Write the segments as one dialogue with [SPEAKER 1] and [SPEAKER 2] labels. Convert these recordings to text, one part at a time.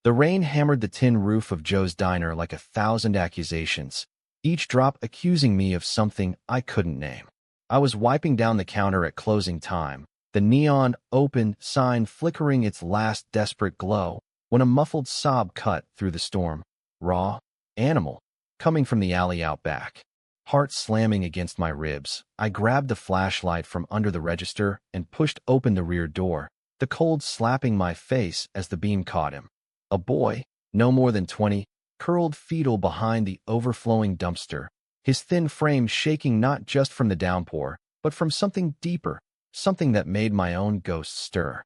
[SPEAKER 1] The rain hammered the tin roof of Joe's diner like 1,000 accusations, each drop accusing me of something I couldn't name. I was wiping down the counter at closing time, the neon open sign flickering its last desperate glow, when a muffled sob cut through the storm. Raw, animal, coming from the alley out back. Heart slamming against my ribs, I grabbed the flashlight from under the register and pushed open the rear door, the cold slapping my face as the beam caught him. A boy, no more than 20, curled fetal behind the overflowing dumpster, his thin frame shaking not just from the downpour, but from something deeper, something that made my own ghost stir.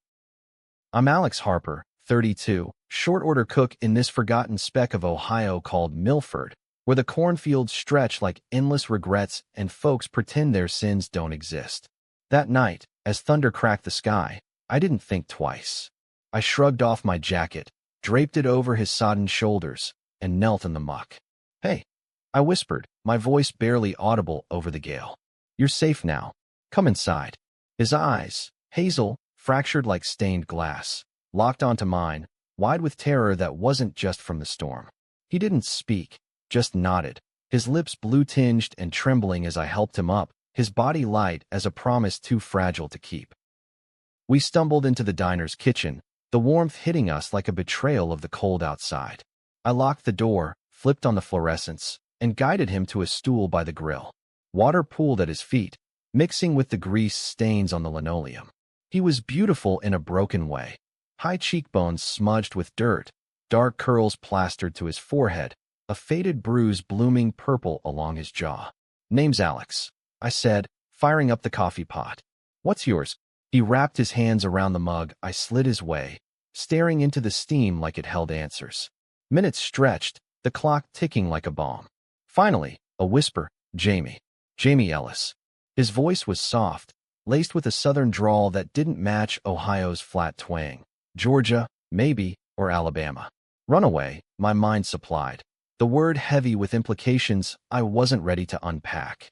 [SPEAKER 1] I'm Alex Harper, 32, short-order cook in this forgotten speck of Ohio called Milford, where the cornfields stretch like endless regrets and folks pretend their sins don't exist. That night, as thunder cracked the sky, I didn't think twice. I shrugged off my jacket, draped it over his sodden shoulders, and knelt in the muck. "Hey," I whispered, my voice barely audible over the gale. "You're safe now. Come inside." His eyes, hazel, fractured like stained glass, locked onto mine, wide with terror that wasn't just from the storm. He didn't speak, just nodded, his lips blue-tinged and trembling as I helped him up, his body light as a promise too fragile to keep. We stumbled into the diner's kitchen, the warmth hitting us like a betrayal of the cold outside. I locked the door, flipped on the fluorescents, and guided him to a stool by the grill. Water pooled at his feet, mixing with the grease stains on the linoleum. He was beautiful in a broken way. High cheekbones smudged with dirt, dark curls plastered to his forehead, a faded bruise blooming purple along his jaw. "Name's Alex," I said, firing up the coffee pot. "What's yours?" He wrapped his hands around the mug I slid his way, staring into the steam like it held answers. Minutes stretched, the clock ticking like a bomb. Finally, a whisper, "Jamie. Jamie Ellis." His voice was soft, laced with a southern drawl that didn't match Ohio's flat twang. Georgia, maybe, or Alabama. Runaway, my mind supplied. The word heavy with implications I wasn't ready to unpack.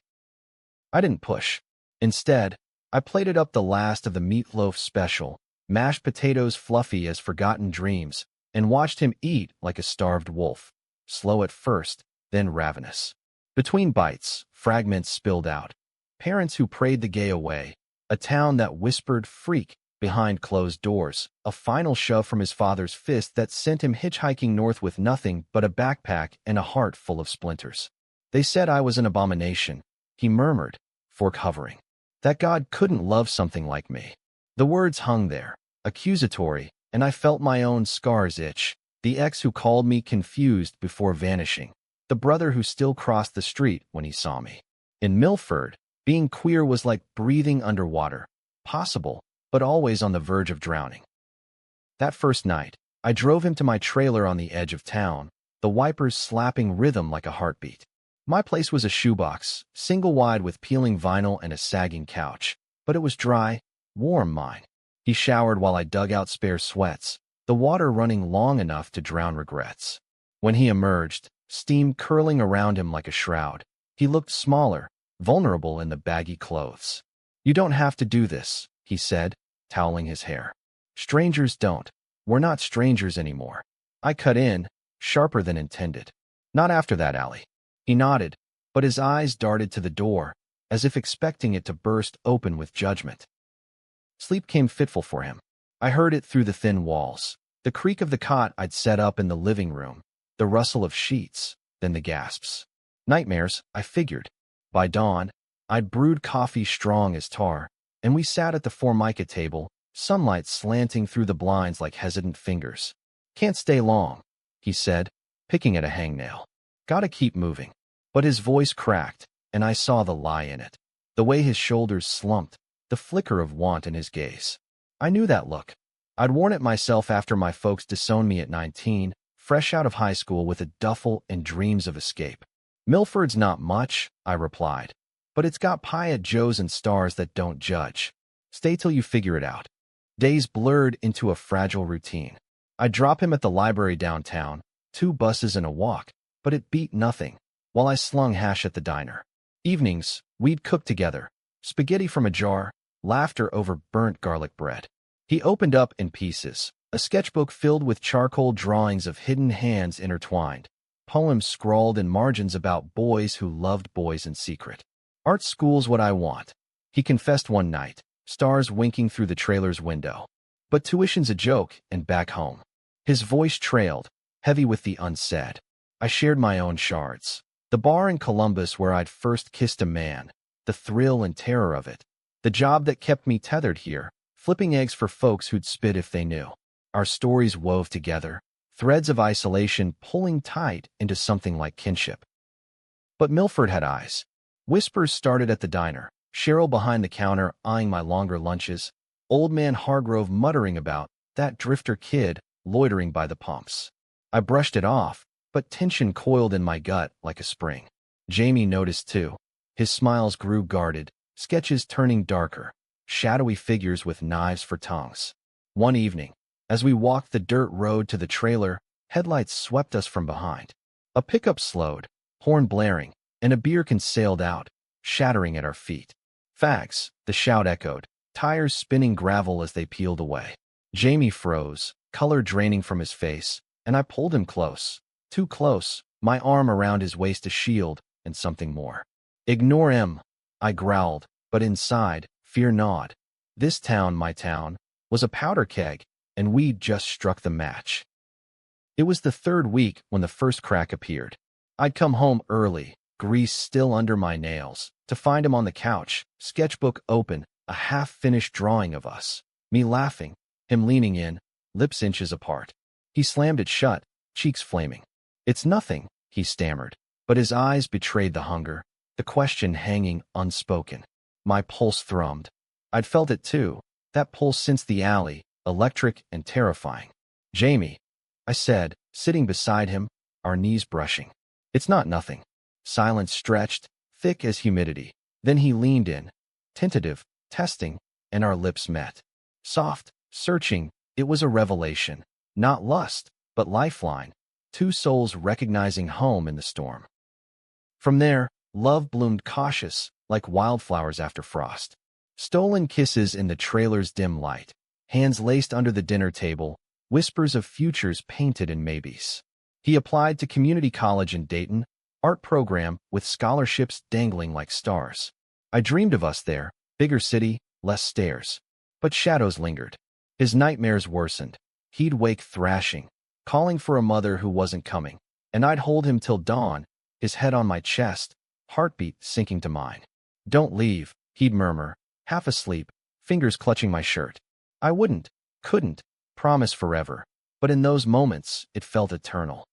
[SPEAKER 1] I didn't push. Instead, I plated up the last of the meatloaf special, mashed potatoes fluffy as forgotten dreams, and watched him eat like a starved wolf, slow at first, then ravenous. Between bites, fragments spilled out. Parents who prayed the gay away, a town that whispered freak behind closed doors, a final shove from his father's fist that sent him hitchhiking north with nothing but a backpack and a heart full of splinters. "They said I was an abomination," he murmured, fork hovering. "That God couldn't love something like me." The words hung there, accusatory, and I felt my own scars itch. The ex who called me confused before vanishing. The brother who still crossed the street when he saw me. In Milford, being queer was like breathing underwater. Possible, but always on the verge of drowning. That first night, I drove him to my trailer on the edge of town, the wipers slapping rhythm like a heartbeat. My place was a shoebox, single-wide with peeling vinyl and a sagging couch, but it was dry, warm mine. He showered while I dug out spare sweats, the water running long enough to drown regrets. When he emerged, steam curling around him like a shroud, he looked smaller, vulnerable in the baggy clothes. "You don't have to do this," he said, toweling his hair. "Strangers don't. We're not strangers anymore." I cut in, sharper than intended. "Not after that, Allie." He nodded, but his eyes darted to the door, as if expecting it to burst open with judgment. Sleep came fitful for him. I heard it through the thin walls, the creak of the cot I'd set up in the living room, the rustle of sheets, then the gasps. Nightmares, I figured. By dawn, I'd brewed coffee strong as tar, and we sat at the Formica table, sunlight slanting through the blinds like hesitant fingers. "Can't stay long," he said, picking at a hangnail. "Gotta keep moving." But his voice cracked, and I saw the lie in it. The way his shoulders slumped, the flicker of want in his gaze. I knew that look. I'd worn it myself after my folks disowned me at 19, fresh out of high school with a duffel and dreams of escape. "Milford's not much," I replied, "but it's got pie at Joe's and stars that don't judge. Stay till you figure it out." Days blurred into a fragile routine. I'd drop him at the library downtown, 2 buses and a walk, but it beat nothing, while I slung hash at the diner. Evenings, we'd cook together, spaghetti from a jar, laughter over burnt garlic bread. He opened up in pieces, A sketchbook filled with charcoal drawings of hidden hands intertwined, poems scrawled in margins about boys who loved boys in secret. Art school's what I want, he confessed one night, stars winking through the trailer's window. But tuition's a joke, and back home. His voice trailed, heavy with the unsaid. I shared my own shards. The bar in Columbus where I'd first kissed a man, the thrill and terror of it. The job that kept me tethered here, flipping eggs for folks who'd spit if they knew. Our stories wove together, threads of isolation pulling tight into something like kinship. But Milford had eyes. Whispers started at the diner, Cheryl behind the counter eyeing my longer lunches, old man Hargrove muttering about that drifter kid loitering by the pumps. I brushed it off, but tension coiled in my gut like a spring. Jamie noticed too. His smiles grew guarded, sketches turning darker, shadowy figures with knives for tongues. One evening, as we walked the dirt road to the trailer, headlights swept us from behind. A pickup slowed, horn blaring, and a beer can sailed out, shattering at our feet. Fags, the shout echoed, tires spinning gravel as they peeled away. Jamie froze, color draining from his face, and I pulled him close. Too close, my arm around his waist a shield, and something more. Ignore him, I growled, but inside, fear not. This town, my town, was a powder keg, and we'd just struck the match. It was the third week when the first crack appeared. I'd come home early, grease still under my nails, to find him on the couch, sketchbook open, a half-finished drawing of us. Me laughing, him leaning in, lips inches apart. He slammed it shut, cheeks flaming. It's nothing, he stammered, but his eyes betrayed the hunger, the question hanging unspoken. My pulse thrummed. I'd felt it too, that pulse since the alley, electric and terrifying. Jamie, I said, sitting beside him, our knees brushing. It's not nothing. Silence stretched, thick as humidity. Then he leaned in, tentative, testing, and our lips met. Soft, searching, it was a revelation. Not lust, but lifeline. Two souls recognizing home in the storm. From there, love bloomed cautious, like wildflowers after frost. Stolen kisses in the trailer's dim light, hands laced under the dinner table, whispers of futures painted in maybes. He applied to community college in Dayton, art program with scholarships dangling like stars. I dreamed of us there, bigger city, less stairs. But shadows lingered. His nightmares worsened. He'd wake thrashing, calling for a mother who wasn't coming, and I'd hold him till dawn, his head on my chest, heartbeat sinking to mine. Don't leave, he'd murmur, half asleep, fingers clutching my shirt. I couldn't, promise forever, but in those moments it felt eternal.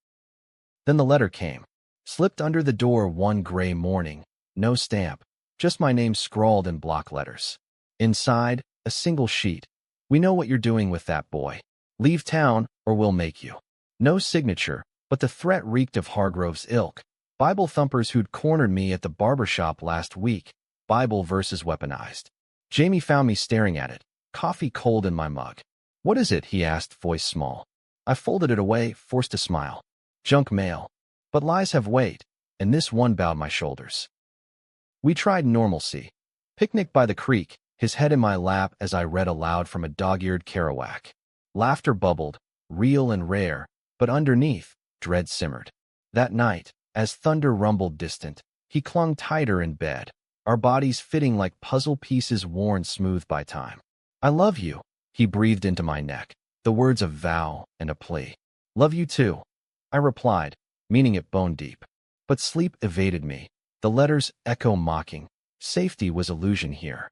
[SPEAKER 1] Then the letter came, slipped under the door one gray morning, no stamp, just my name scrawled in block letters. Inside, a single sheet. We know what you're doing with that boy. Leave town, or we'll make you. No signature, but the threat reeked of Hargrove's ilk. Bible thumpers who'd cornered me at the barbershop last week. Bible verses weaponized. Jamie found me staring at it, coffee cold in my mug. What is it? He asked, voice small. I folded it away, forced a smile. Junk mail. But lies have weight, and this one bowed my shoulders. We tried normalcy. Picnic by the creek, his head in my lap as I read aloud from a dog-eared Kerouac. Laughter bubbled, real and rare, but underneath, dread simmered. That night, as thunder rumbled distant, he clung tighter in bed, our bodies fitting like puzzle pieces worn smooth by time. I love you, he breathed into my neck, the words of vow and a plea. Love you too, I replied, meaning it bone deep. But sleep evaded me, the letters echo mocking. Safety was illusion here.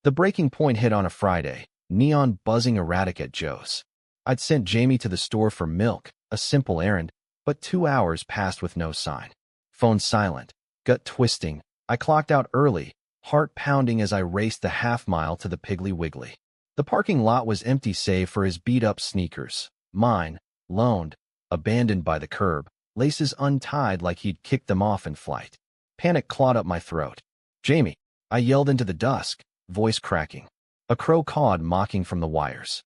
[SPEAKER 1] The breaking point hit on a Friday, neon buzzing erratic at Joe's. I'd sent Jamie to the store for milk, a simple errand, but 2 hours passed with no sign. Phone silent, gut twisting, I clocked out early, heart pounding as I raced the half-mile to the Piggly Wiggly. The parking lot was empty save for his beat-up sneakers, mine, loaned, abandoned by the curb, laces untied like he'd kicked them off in flight. Panic clawed up my throat. Jamie, I yelled into the dusk, voice cracking. A crow cawed mocking from the wires.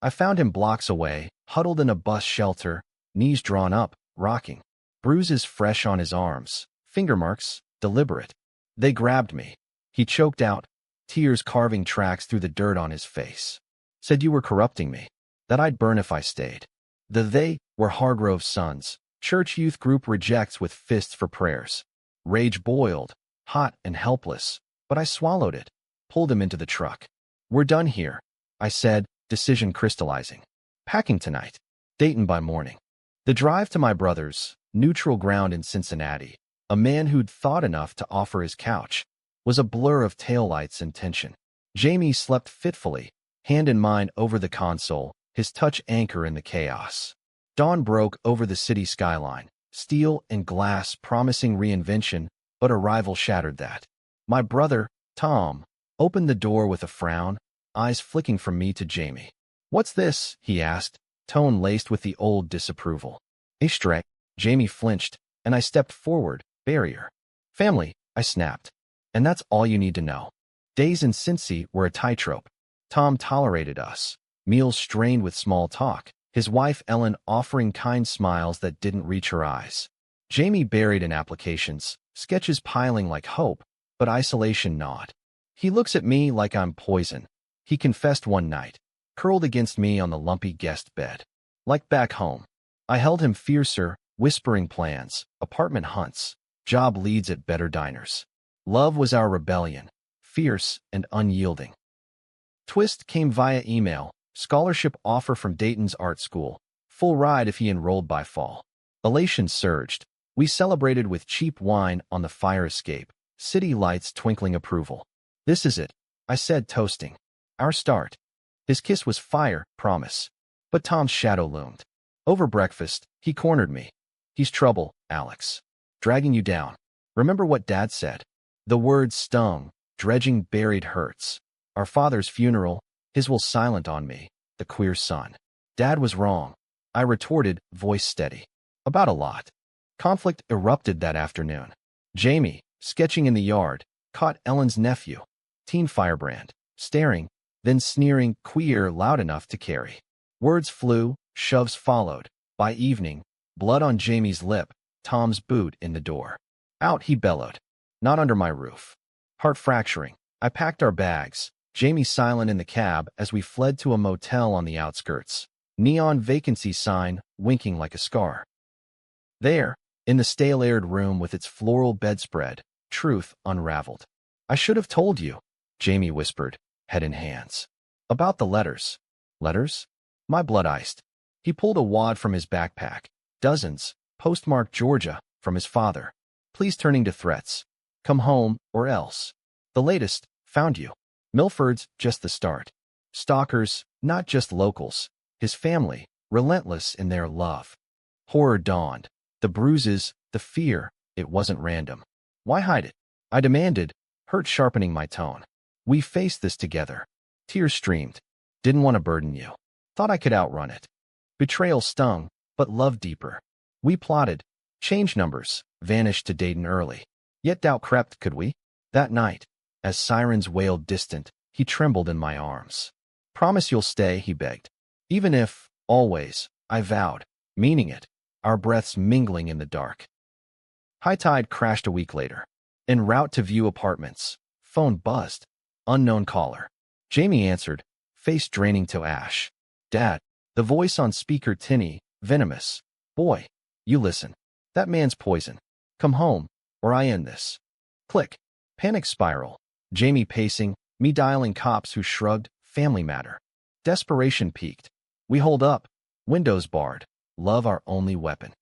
[SPEAKER 1] I found him blocks away, huddled in a bus shelter, knees drawn up, rocking. Bruises fresh on his arms, finger marks, deliberate. They grabbed me. He choked out, tears carving tracks through the dirt on his face. Said you were corrupting me. that I'd burn if I stayed. The they were Hargrove's sons. Church youth group rejects with fists for prayers. Rage boiled, hot and helpless, but I swallowed it, pulled him into the truck. We're done here, I said, decision crystallizing. Packing tonight. Dayton by morning. The drive to my brother's, neutral ground in Cincinnati, a man who'd thought enough to offer his couch, was a blur of taillights and tension. Jamie slept fitfully, hand in mine over the console, his touch anchor in the chaos. Dawn broke over the city skyline, steel and glass promising reinvention, but arrival shattered that. My brother, Tom, opened the door with a frown, eyes flicking from me to Jamie. "What's this?" he asked, tone laced with the old disapproval. "Ishtrek." Jamie flinched, and I stepped forward, barrier. "Family," I snapped. "And that's all you need to know." Days in Cincy were a tightrope. Tom tolerated us, meals strained with small talk, his wife Ellen offering kind smiles that didn't reach her eyes. Jamie buried in applications, sketches piling like hope, but isolation gnawed. "He looks at me like I'm poison," he confessed one night, curled against me on the lumpy guest bed. Like back home. I held him fiercer, whispering plans, apartment hunts, job leads at better diners. Love was our rebellion, fierce and unyielding. Twist came via email, scholarship offer from Dayton's art school, full ride if he enrolled by fall. Elation surged. We celebrated with cheap wine on the fire escape, city lights twinkling approval. "This is it," I said, toasting. "Our start." His kiss was fire, promise. But Tom's shadow loomed. Over breakfast, he cornered me. "He's trouble, Alex. Dragging you down. Remember what Dad said?" The words stung, dredging buried hurts. Our father's funeral, his will silent on me, the queer son. Dad was wrong, I retorted, voice steady. About a lot. Conflict erupted that afternoon. Jamie, sketching in the yard, caught Ellen's nephew, teen firebrand, staring, then sneering queer loud enough to carry. Words flew, shoves followed. By evening, blood on Jamie's lip, Tom's boot in the door. "Out," he bellowed. "Not under my roof." Heart fracturing. I packed our bags, Jamie silent in the cab as we fled to a motel on the outskirts. Neon vacancy sign winking like a scar. There, in the stale-aired room with its floral bedspread, truth unraveled. "I should have told you," Jamie whispered, head in hands. "About the letters." "Letters?" My blood iced. He pulled a wad from his backpack. Dozens, postmarked Georgia, from his father. Please turning to threats. "Come home, or else." The latest, "Found you." Milford's just the start. Stalkers, not just locals. His family, relentless in their love. Horror dawned. The bruises, the fear, it wasn't random. "Why hide it?" I demanded, hurt sharpening my tone. "We faced this together." Tears streamed. "Didn't want to burden you. Thought I could outrun it." Betrayal stung, but love deeper. We plotted. Change numbers, vanished to Dayton early. Yet doubt crept, could we? That night, as sirens wailed distant, he trembled in my arms. "Promise you'll stay," he begged. "Even if, always," I vowed, meaning it, our breaths mingling in the dark. High tide crashed a week later. En route to view apartments. Phone buzzed. Unknown caller. Jamie answered, face draining to ash. "Dad." The voice on speaker tinny, venomous. "Boy, you listen. That man's poison. Come home, or I end this." Click. Panic spiral. Jamie pacing, me dialing cops who shrugged, family matter. Desperation peaked. We hold up. Windows barred. Love our only weapon.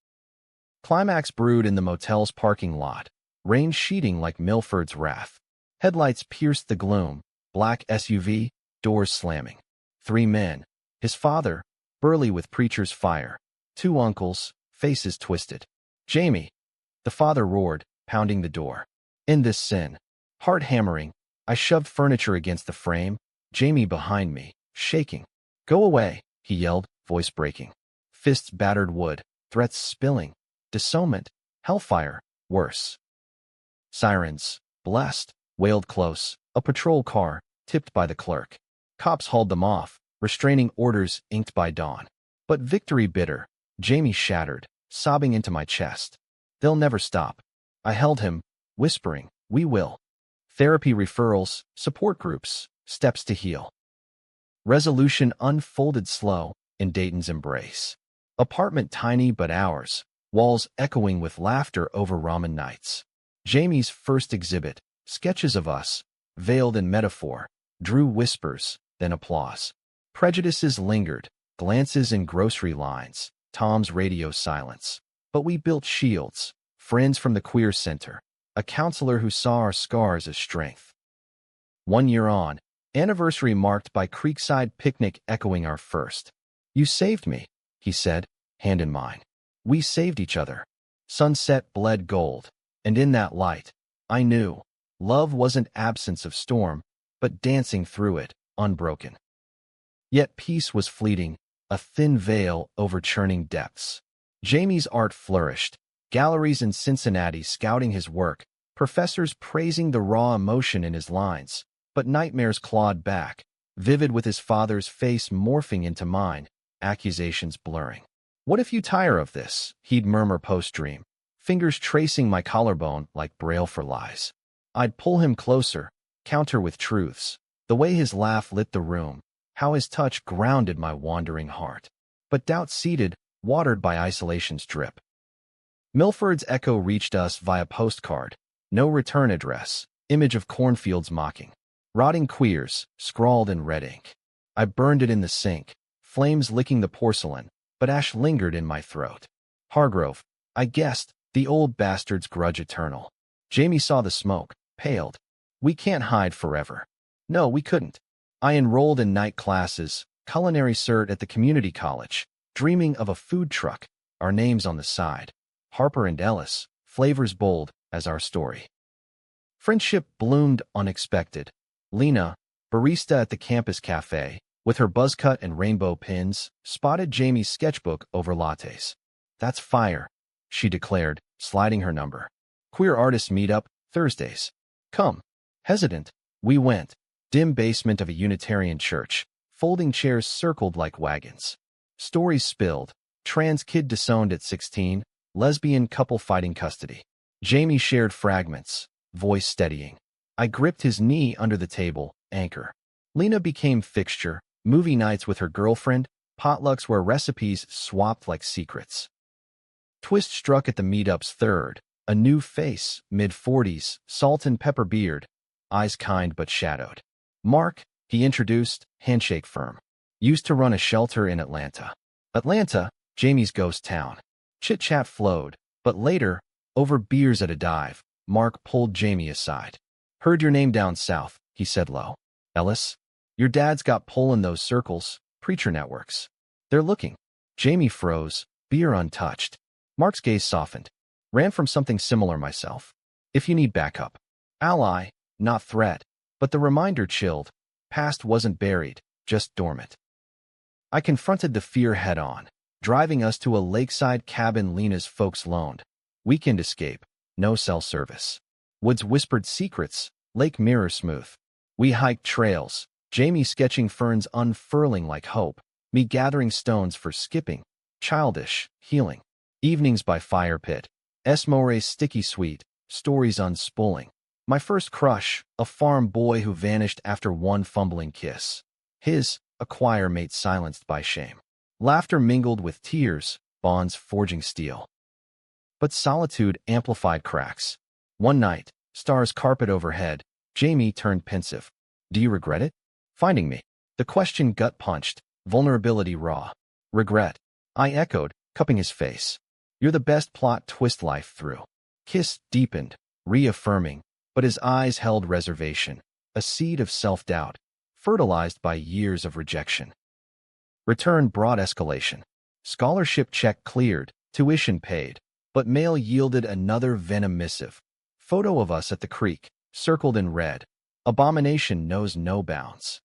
[SPEAKER 1] Climax brewed in the motel's parking lot. Rain sheeting like Milford's wrath. Headlights pierced the gloom. Black SUV, doors slamming. 3 men. His father, burly with preacher's fire. 2 uncles, faces twisted. "Jamie." The father roared, pounding the door. "In this sin." Heart hammering, I shoved furniture against the frame, Jamie behind me, shaking. "Go away," he yelled, voice breaking. Fists battered wood, threats spilling. Disownment, hellfire, worse. Sirens, blessed, wailed close, a patrol car, tipped by the clerk. Cops hauled them off, restraining orders inked by dawn. But victory bitter, Jamie shattered, sobbing into my chest. "They'll never stop." I held him, whispering, "We will." Therapy referrals, support groups, steps to heal. Resolution unfolded slow, in Dayton's embrace. Apartment tiny but ours, walls echoing with laughter over ramen nights. Jamie's first exhibit, sketches of us, veiled in metaphor, drew whispers, then applause. Prejudices lingered, glances in grocery lines, Tom's radio silence. But we built shields, friends from the queer center, a counselor who saw our scars as strength. 1 year on, anniversary marked by Creekside picnic echoing our first. "You saved me," he said, hand in mine. We saved each other. Sunset bled gold, and in that light, I knew love wasn't absence of storm, but dancing through it, unbroken. Yet peace was fleeting, a thin veil over churning depths. Jamie's art flourished, galleries in Cincinnati scouting his work, professors praising the raw emotion in his lines, but nightmares clawed back, vivid with his father's face morphing into mine, accusations blurring. "What if you tire of this?" he'd murmur post-dream, fingers tracing my collarbone like braille for lies. I'd pull him closer, counter with truths, the way his laugh lit the room, how his touch grounded my wandering heart. But doubt seeded, watered by isolation's drip. Milford's echo reached us via postcard, no return address, image of cornfields mocking. Rotting queers, scrawled in red ink. I burned it in the sink, flames licking the porcelain, but ash lingered in my throat. Hargrove, I guessed, the old bastard's grudge eternal. Jamie saw the smoke, paled. "We can't hide forever." No, we couldn't. I enrolled in night classes, culinary cert at the community college, dreaming of a food truck, our names on the side. Harper and Ellis, flavors bold as our story. Friendship bloomed unexpected. Lena, barista at the campus cafe, with her buzz cut and rainbow pins, spotted Jamie's sketchbook over lattes. "That's fire," she declared, sliding her number. "Queer artists meet up, Thursdays. Come." Hesitant, we went. Dim basement of a Unitarian church, folding chairs circled like wagons. Stories spilled. Trans kid disowned at 16, lesbian couple fighting custody. Jamie shared fragments, voice steadying. I gripped his knee under the table, anchor. Lena became fixture, movie nights with her girlfriend, potlucks where recipes swapped like secrets. Twist struck at the meetup's third, a new face, mid-40s, salt and pepper beard, eyes kind but shadowed. Mark, he introduced, handshake firm. Used to run a shelter in Atlanta. Atlanta, Jamie's ghost town. Chit-chat flowed, but later, over beers at a dive, Mark pulled Jamie aside. "Heard your name down south," he said low. "Ellis, your dad's got pull in those circles, preacher networks. They're looking." Jamie froze, beer untouched. Mark's gaze softened. "Ran from something similar myself. If you need backup." Ally, not threat, but the reminder chilled. Past wasn't buried, just dormant. I confronted the fear head-on, driving us to a lakeside cabin Lena's folks loaned. Weekend escape, no cell service. Woods whispered secrets, lake mirror smooth. We hiked trails, Jamie sketching ferns unfurling like hope, me gathering stones for skipping, childish, healing. Evenings by fire pit, Esmore's sticky sweet, stories unspooling. My first crush, a farm boy who vanished after one fumbling kiss. His, a choir mate silenced by shame. Laughter mingled with tears, bonds forging steel. But solitude amplified cracks. One night, stars carpet overhead, Jamie turned pensive. "Do you regret it?" "Finding me." The question gut-punched, vulnerability raw. "Regret," I echoed, cupping his face. "You're the best plot twist life through." Kiss deepened, reaffirming, but his eyes held reservation, a seed of self-doubt, fertilized by years of rejection. Return brought escalation. Scholarship check cleared, tuition paid, but mail yielded another venom missive. Photo of us at the creek, circled in red. Abomination knows no bounds.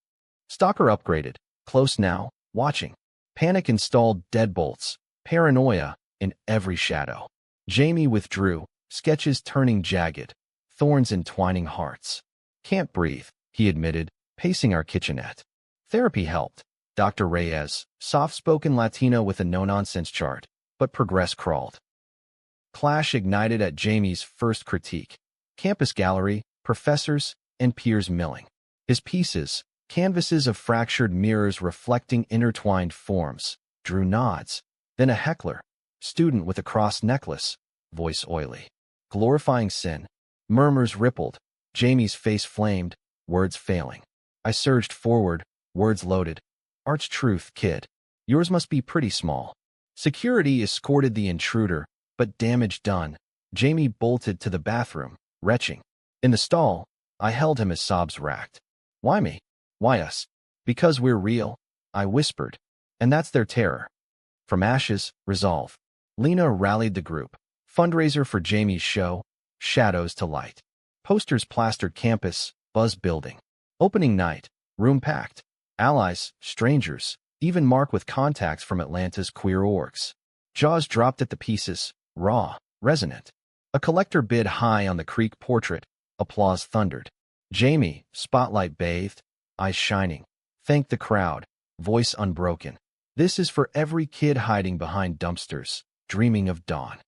[SPEAKER 1] Stalker upgraded, close now, watching. Panic installed deadbolts, paranoia in every shadow. Jamie withdrew, sketches turning jagged, thorns entwining hearts. "Can't breathe," he admitted, pacing our kitchenette. Therapy helped. Dr. Reyes, soft-spoken Latino with a no-nonsense chart, but progress crawled. Clash ignited at Jamie's first critique. Campus gallery, professors, and peers milling. His pieces, canvases of fractured mirrors reflecting intertwined forms, Drew nods. Then a heckler. Student with a cross necklace. Voice oily. Glorifying sin. Murmurs rippled. Jamie's face flamed, words failing. I surged forward, words loaded. Arch truth, kid. Yours must be pretty small. Security escorted the intruder, but damage done. Jamie bolted to the bathroom, retching. In the stall, I held him as sobs racked. Why me? Why us? Because we're real, I whispered. And that's their terror. From ashes, resolve. Lena rallied the group. Fundraiser for Jamie's show, shadows to light. Posters plastered campus, buzz building. Opening night, room packed. Allies, strangers, even Mark with contacts from Atlanta's queer orgs. Jaws dropped at the pieces, raw, resonant. A collector bid high on the Creek portrait. Applause thundered. Jamie, spotlight bathed, eyes shining. Thanked the crowd, voice unbroken. This is for every kid hiding behind dumpsters, dreaming of dawn.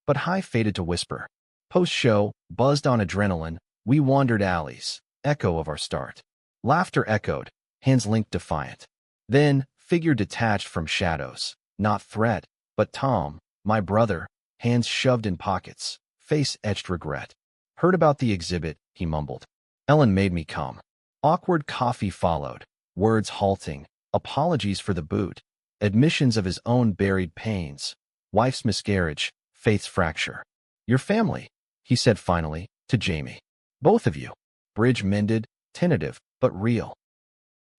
[SPEAKER 1] But high faded to whisper. Post-show, buzzed on adrenaline, we wandered alleys, echo of our start. Laughter echoed, hands linked defiant. Then, figure detached from shadows, not threat, but Tom, my brother, hands shoved in pockets, face etched regret. Heard about the exhibit, he mumbled. Ellen made me come. Awkward coffee followed, words halting, apologies for the boot, admissions of his own buried pains, wife's miscarriage, faith's fracture. Your family, he said finally, to Jamie. Both of you. Bridge mended, tentative, but real.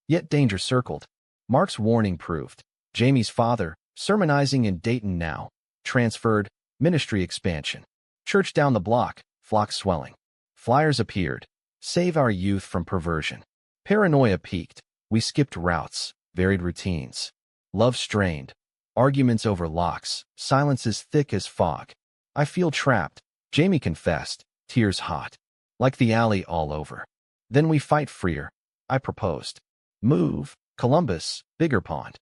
[SPEAKER 1] Yet danger circled. Mark's warning proved. Jamie's father, sermonizing in Dayton now, transferred, ministry expansion. Church down the block, flock swelling. Flyers appeared. Save our youth from perversion. Paranoia peaked. We skipped routes, varied routines. Love strained. Arguments over locks, silences thick as fog. I feel trapped, Jamie confessed, tears hot. Like the alley all over. Then we fight freer, I proposed. Move, Columbus, bigger pond.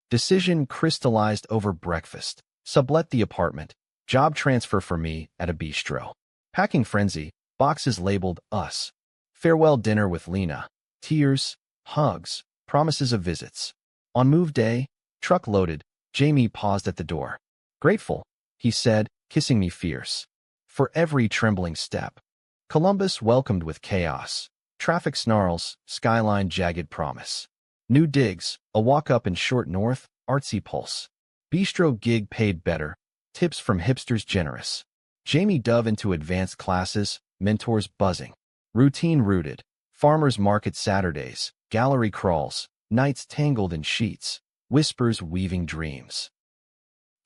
[SPEAKER 1] Decision crystallized over breakfast. Sublet the apartment. Job transfer for me at a bistro. Packing frenzy, boxes labeled us. Farewell dinner with Lena. Tears, hugs, promises of visits. On move day, truck loaded, Jamie paused at the door. Grateful, he said, kissing me fierce. For every trembling step. Columbus welcomed with chaos. Traffic snarls, skyline jagged promise. New digs, a walk up in short north, artsy pulse. Bistro gig paid better, tips from hipsters generous. Jamie dove into advanced classes, mentors buzzing. Routine rooted, farmers market Saturdays, gallery crawls, nights tangled in sheets, whispers weaving dreams.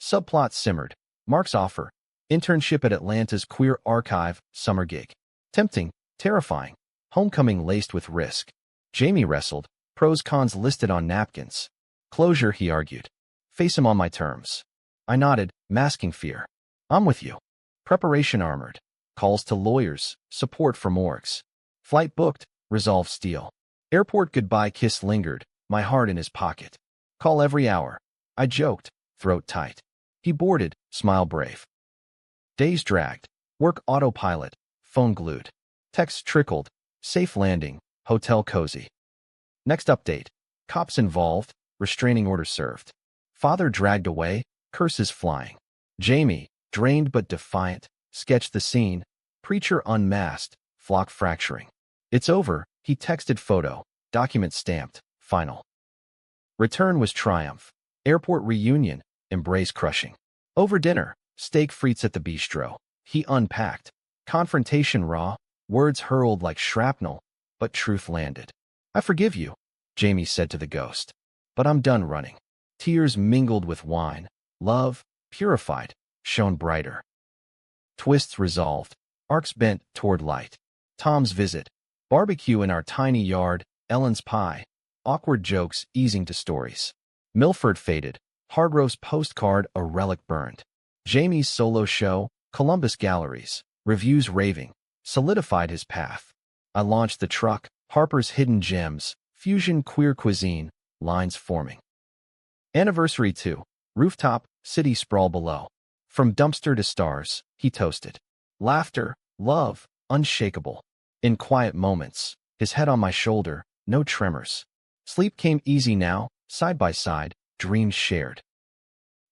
[SPEAKER 1] Subplot simmered. Mark's offer. Internship at Atlanta's Queer Archive, summer gig. Tempting, terrifying, homecoming laced with risk. Jamie wrestled, pros cons listed on napkins. Closure, he argued. Face him on my terms. I nodded, masking fear. I'm with you. Preparation armored. Calls to lawyers, support for morgues. Flight booked, resolve steel. Airport goodbye kiss lingered, my heart in his pocket. Call every hour. I joked, throat tight. He boarded, smile brave. Days dragged. Work autopilot, phone glued. Text trickled, safe landing, hotel cozy. Next update. Cops involved, restraining order served. Father dragged away, curses flying. Jamie, drained but defiant, sketched the scene. Preacher unmasked, flock fracturing. It's over, he texted photo, document stamped, final. Return was triumph. Airport reunion, embrace crushing. Over dinner, steak frites at the bistro. He unpacked. Confrontation raw, words hurled like shrapnel, but truth landed. I forgive you, Jamie said to the ghost. But I'm done running. Tears mingled with wine. Love, purified, shone brighter. Twists resolved. Arcs bent toward light. Tom's visit. Barbecue in our tiny yard. Ellen's pie. Awkward jokes easing to stories. Milford faded. Hardroast postcard a relic burned. Jamie's solo show. Columbus galleries. Reviews raving. Solidified his path. I launched the truck. Harper's hidden gems. Fusion queer cuisine. Lines forming. Anniversary 2. Rooftop. City sprawl below. From dumpster to stars, he toasted. Laughter, love, unshakable. In quiet moments, his head on my shoulder, no tremors. Sleep came easy now, side by side, dreams shared.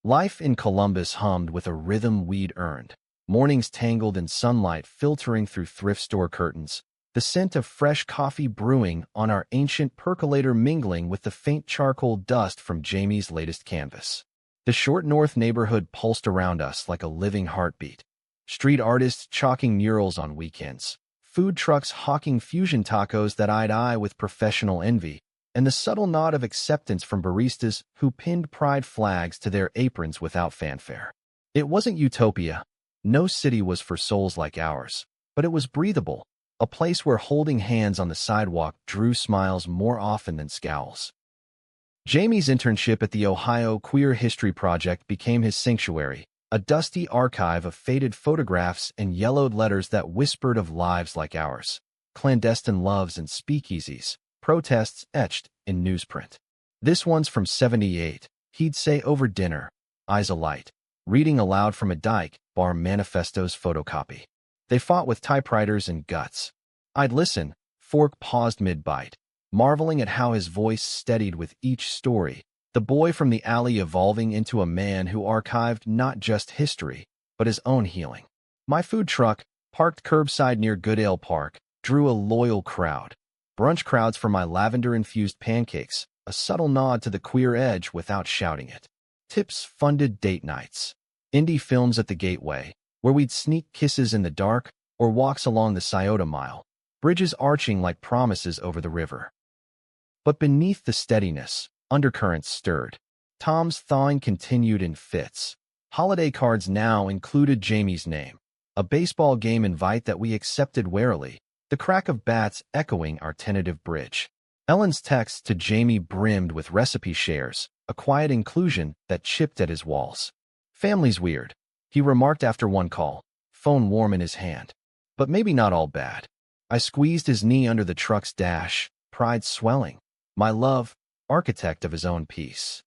[SPEAKER 1] Life in Columbus hummed with a rhythm we'd earned. Mornings tangled in sunlight filtering through thrift store curtains, the scent of fresh coffee brewing on our ancient percolator mingling with the faint charcoal dust from Jamie's latest canvas. The short north neighborhood pulsed around us like a living heartbeat. Street artists chalking murals on weekends, food trucks hawking fusion tacos that eyed eye with professional envy, and the subtle nod of acceptance from baristas who pinned pride flags to their aprons without fanfare. It wasn't utopia. No city was for souls like ours, but it was breathable, a place where holding hands on the sidewalk drew smiles more often than scowls. Jamie's internship at the Ohio Queer History Project became his sanctuary, a dusty archive of faded photographs and yellowed letters that whispered of lives like ours, clandestine loves and speakeasies, protests etched in newsprint. "This one's from '78, he'd say over dinner, eyes alight, reading aloud from a Dyke Bar Manifesto's photocopy. They fought with typewriters and guts. I'd listen, fork paused mid-bite, marveling at how his voice steadied with each story, the boy from the alley evolving into a man who archived not just history, but his own healing. My food truck, parked curbside near Goodale Park, drew a loyal crowd. Brunch crowds for my lavender-infused pancakes, a subtle nod to the queer edge without shouting it. Tips funded date nights. Indie films at the Gateway, where we'd sneak kisses in the dark, or walks along the Scioto Mile, bridges arching like promises over the river. But beneath the steadiness, undercurrents stirred. Tom's thawing continued in fits. Holiday cards now included Jamie's name, a baseball game invite that we accepted warily, the crack of bats echoing our tentative bridge. Ellen's texts to Jamie brimmed with recipe shares, a quiet inclusion that chipped at his walls. "Family's weird," he remarked after one call, phone warm in his hand. But maybe not all bad. I squeezed his knee under the truck's dash, pride swelling. My love, architect of his own peace.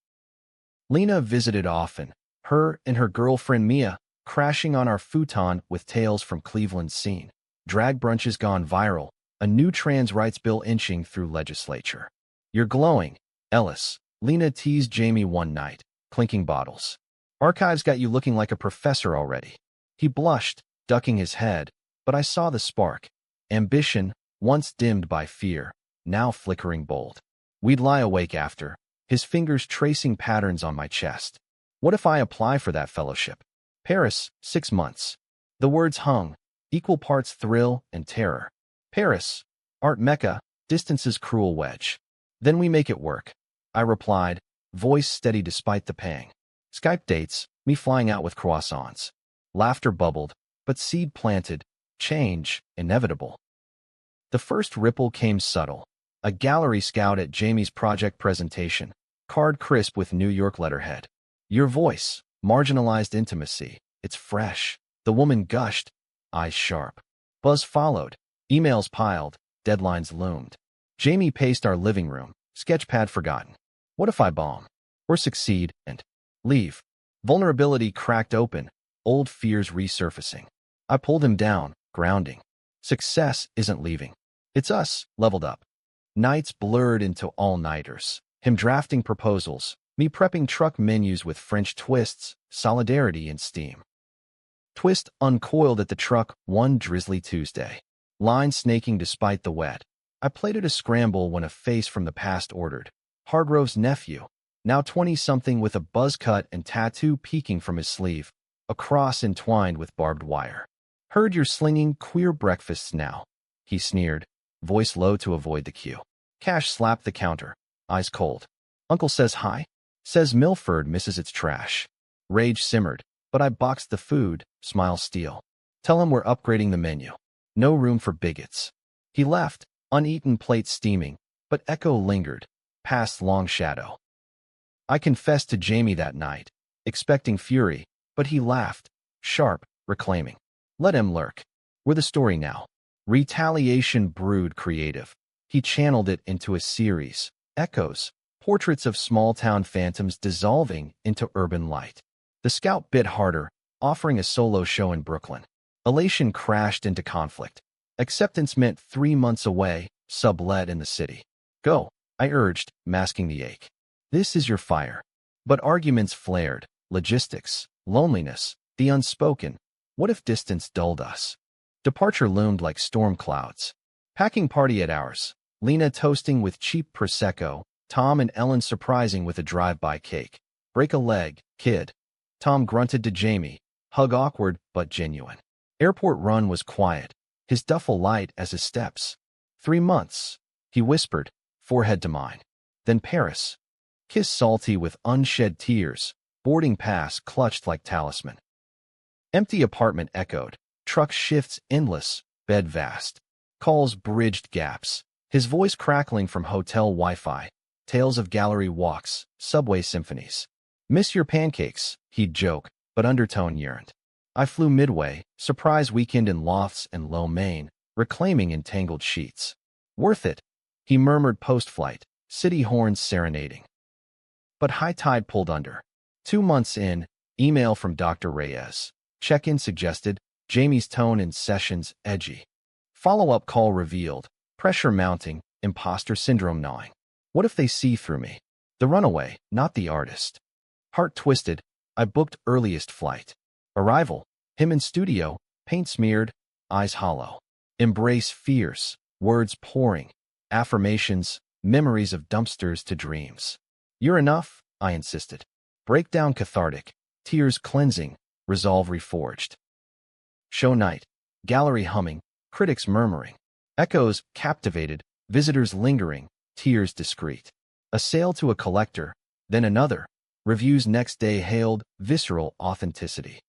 [SPEAKER 1] Lena visited often, her and her girlfriend Mia, crashing on our futon with tales from Cleveland's scene. Drag brunches gone viral, a new trans rights bill inching through legislature. "You're glowing, Ellis," Lena teased Jamie one night, clinking bottles. "Archives got you looking like a professor already." He blushed, ducking his head, but I saw the spark. Ambition, once dimmed by fear, now flickering bold. We'd lie awake after, his fingers tracing patterns on my chest. What if I apply for that fellowship? Paris, 6 months. The words hung, equal parts thrill and terror. Paris, art mecca, distance's cruel wedge. Then we make it work, I replied, voice steady despite the pang. Skype dates, me flying out with croissants. Laughter bubbled, but seed planted, change, inevitable. The first ripple came subtle. A gallery scout at Jamie's project presentation, card crisp with New York letterhead. "Your voice, marginalized intimacy, it's fresh." The woman gushed, eyes sharp. Buzz followed, emails piled, deadlines loomed. Jamie paced our living room, sketchpad forgotten. What if I bomb? Or succeed and leave? Vulnerability cracked open, old fears resurfacing. I pulled him down, grounding. Success isn't leaving. It's us, leveled up. Nights blurred into all-nighters, him drafting proposals, me prepping truck menus with French twists, solidarity and steam. Twist uncoiled at the truck one drizzly Tuesday. Line snaking despite the wet. I plated a scramble when a face from the past ordered. Hardrove's nephew, now 20-something with a buzz cut and tattoo peeking from his sleeve, a cross entwined with barbed wire. "Heard you're slinging queer breakfasts now," he sneered, voice low to avoid the cue. Cash slapped the counter, eyes cold. "Uncle says hi?" "Says Milford misses its trash." Rage simmered, but I boxed the food, smile steel. "Tell him we're upgrading the menu. No room for bigots." He left, uneaten plate steaming, but echo lingered, past long shadow. I confessed to Jamie that night, expecting fury, but he laughed, sharp, reclaiming. "Let him lurk. We're the story now." Retaliation brewed creative. He channeled it into a series, echoes, portraits of small-town phantoms dissolving into urban light. The scout bit harder, offering a solo show in Brooklyn. Elation crashed into conflict. Acceptance meant 3 months away, sublet in the city. "Go," I urged, masking the ache. "This is your fire." But arguments flared, logistics, loneliness, the unspoken. What if distance dulled us? Departure loomed like storm clouds. Packing party at ours. Lena toasting with cheap Prosecco, Tom and Ellen surprising with a drive-by cake. Break a leg, kid. Tom grunted to Jamie. Hug awkward but genuine. Airport run was quiet, his duffel light as his steps. 3 months, he whispered, forehead to mine. Then Paris. Kiss salty with unshed tears, boarding pass clutched like talisman. Empty apartment echoed, truck shifts endless, bed vast. Calls bridged gaps, his voice crackling from hotel Wi-Fi, tales of gallery walks, subway symphonies. Miss your pancakes, he'd joke, but undertone yearned. I flew midway, surprise weekend in lofts and low Maine, reclaiming entangled sheets. Worth it, he murmured post-flight, city horns serenading. But high tide pulled under. 2 months in, email from Dr. Reyes. Check-in suggested, Jamie's tone in sessions edgy. Follow-up call revealed, pressure mounting, imposter syndrome gnawing. What if they see through me? The runaway, not the artist. Heart twisted, I booked earliest flight. Arrival, him in studio, paint smeared, eyes hollow. Embrace fierce, words pouring, affirmations, memories of dumpsters to dreams. You're enough, I insisted. Breakdown cathartic, tears cleansing, resolve reforged. Show night, gallery humming, critics murmuring. Echoes captivated, visitors lingering, tears discreet. A sale to a collector, then another. Reviews next day hailed visceral authenticity.